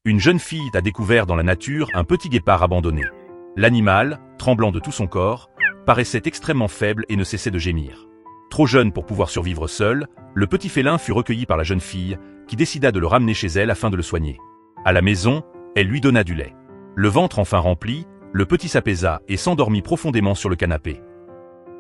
Une jeune fille a découvert dans la nature un petit guépard abandonné. L'animal, tremblant de tout son corps, paraissait extrêmement faible et ne cessait de gémir. Trop jeune pour pouvoir survivre seul, le petit félin fut recueilli par la jeune fille, qui décida de le ramener chez elle afin de le soigner. À la maison, elle lui donna du lait. Le ventre enfin rempli, le petit s'apaisa et s'endormit profondément sur le canapé.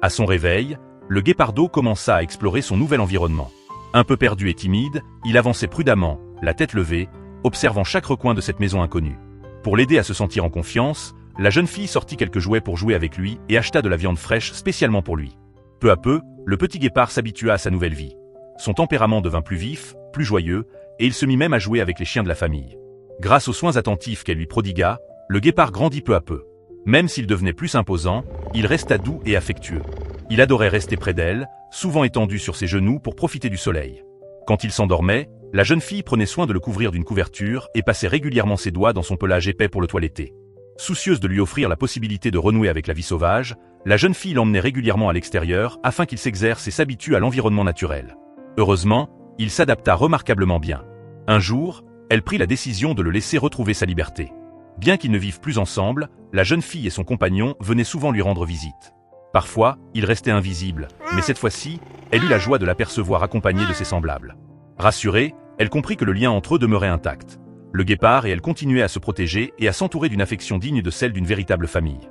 À son réveil, le guépardo commença à explorer son nouvel environnement. Un peu perdu et timide, il avançait prudemment, la tête levée, observant chaque recoin de cette maison inconnue. Pour l'aider à se sentir en confiance, la jeune fille sortit quelques jouets pour jouer avec lui et acheta de la viande fraîche spécialement pour lui. Peu à peu, le petit guépard s'habitua à sa nouvelle vie. Son tempérament devint plus vif, plus joyeux, et il se mit même à jouer avec les chiens de la famille. Grâce aux soins attentifs qu'elle lui prodigua, le guépard grandit peu à peu. Même s'il devenait plus imposant, il resta doux et affectueux. Il adorait rester près d'elle, souvent étendu sur ses genoux pour profiter du soleil. Quand il s'endormait, la jeune fille prenait soin de le couvrir d'une couverture et passait régulièrement ses doigts dans son pelage épais pour le toiletter. Soucieuse de lui offrir la possibilité de renouer avec la vie sauvage, la jeune fille l'emmenait régulièrement à l'extérieur afin qu'il s'exerce et s'habitue à l'environnement naturel. Heureusement, il s'adapta remarquablement bien. Un jour, elle prit la décision de le laisser retrouver sa liberté. Bien qu'ils ne vivent plus ensemble, la jeune fille et son compagnon venaient souvent lui rendre visite. Parfois, il restait invisible, mais cette fois-ci, elle eut la joie de l'apercevoir accompagné de ses semblables. Rassurée, elle comprit que le lien entre eux demeurait intact. Le guépard et elle continuaient à se protéger et à s'entourer d'une affection digne de celle d'une véritable famille.